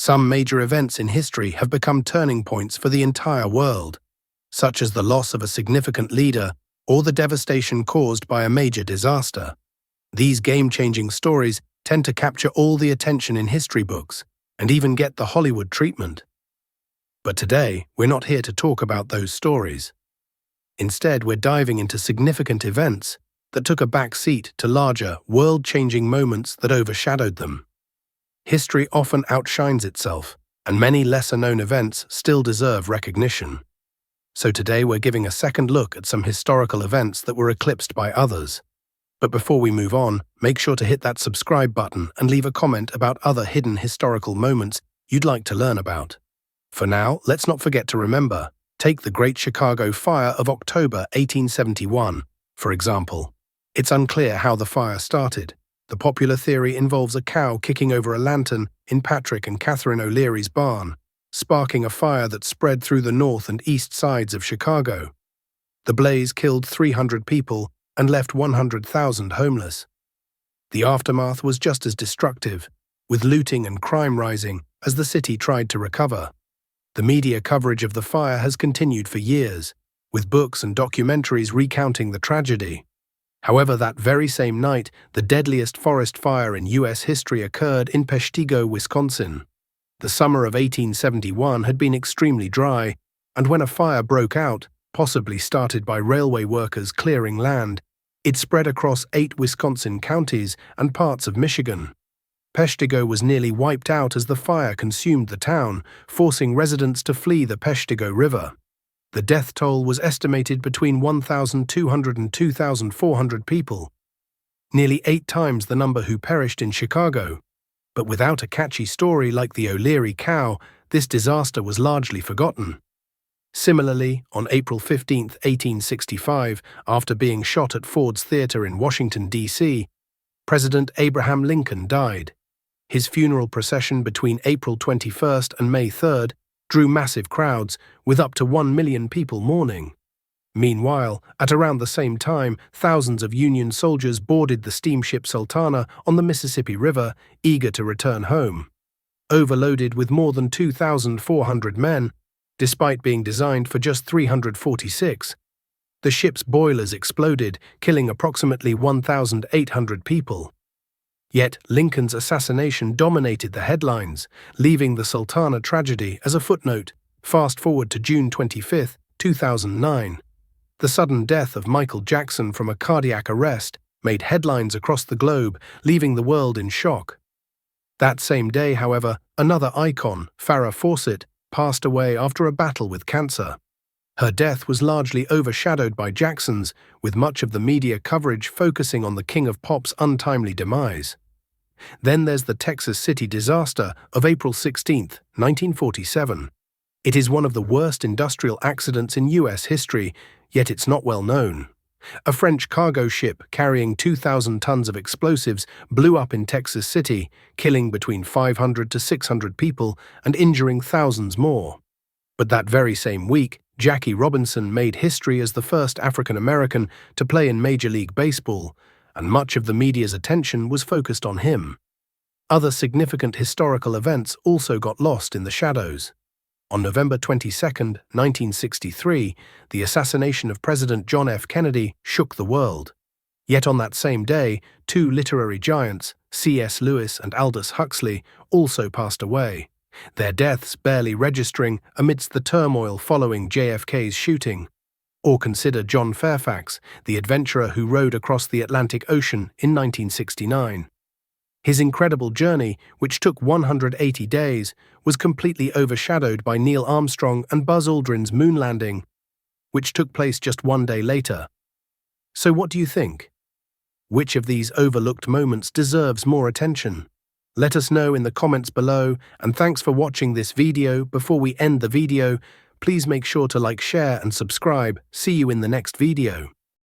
Some major events in history have become turning points for the entire world, such as the loss of a significant leader or the devastation caused by a major disaster. These game-changing stories tend to capture all the attention in history books and even get the Hollywood treatment. But today, we're not here to talk about those stories. Instead, we're diving into significant events that took a back seat to larger, world-changing moments that overshadowed them. History often outshines itself, and many lesser-known events still deserve recognition. So today we're giving a second look at some historical events that were eclipsed by others. But before we move on, make sure to hit that subscribe button and leave a comment about other hidden historical moments you'd like to learn about. For now, let's not forget to remember, take the Great Chicago Fire of October 1871, for example. It's unclear how the fire started. The popular theory involves a cow kicking over a lantern in Patrick and Catherine O'Leary's barn, sparking a fire that spread through the north and east sides of Chicago. The blaze killed 300 people and left 100,000 homeless. The aftermath was just as destructive, with looting and crime rising as the city tried to recover. The media coverage of the fire has continued for years, with books and documentaries recounting the tragedy. However, that very same night, the deadliest forest fire in U.S. history occurred in Peshtigo, Wisconsin. The summer of 1871 had been extremely dry, and when a fire broke out, possibly started by railway workers clearing land, it spread across 8 Wisconsin counties and parts of Michigan. Peshtigo was nearly wiped out as the fire consumed the town, forcing residents to flee the Peshtigo River. The death toll was estimated between 1,200 and 2,400 people, nearly 8 times the number who perished in Chicago. But without a catchy story like the O'Leary cow, this disaster was largely forgotten. Similarly, on April 15, 1865, after being shot at Ford's Theater in Washington, D.C., President Abraham Lincoln died. His funeral procession between April 21st and May 3rd drew massive crowds, with up to 1 million people mourning. Meanwhile, at around the same time, thousands of Union soldiers boarded the steamship Sultana on the Mississippi River, eager to return home. Overloaded with more than 2,400 men, despite being designed for just 346, the ship's boilers exploded, killing approximately 1,800 people. Yet Lincoln's assassination dominated the headlines, leaving the Sultana tragedy as a footnote. Fast forward to June 25, 2009. The sudden death of Michael Jackson from a cardiac arrest made headlines across the globe, leaving the world in shock. That same day, however, another icon, Farrah Fawcett, passed away after a battle with cancer. Her death was largely overshadowed by Jackson's, with much of the media coverage focusing on the King of Pop's untimely demise. Then there's the Texas City disaster of April 16, 1947. It is one of the worst industrial accidents in U.S. history, yet it's not well known. A French cargo ship carrying 2,000 tons of explosives blew up in Texas City, killing between 500 to 600 people and injuring thousands more. But that very same week, Jackie Robinson made history as the first African-American to play in Major League Baseball, and much of the media's attention was focused on him. Other significant historical events also got lost in the shadows. On November 22, 1963, the assassination of President John F. Kennedy shook the world. Yet on that same day, 2 literary giants, C.S. Lewis and Aldous Huxley, also passed away, their deaths barely registering amidst the turmoil following JFK's shooting. Or consider John Fairfax, the adventurer who rowed across the Atlantic Ocean in 1969. His incredible journey, which took 180 days, was completely overshadowed by Neil Armstrong and Buzz Aldrin's moon landing, which took place just 1 day later. So what do you think? Which of these overlooked moments deserves more attention? Let us know in the comments below, and thanks for watching this video. Before we end the video, please make sure to like, share and subscribe. See you in the next video.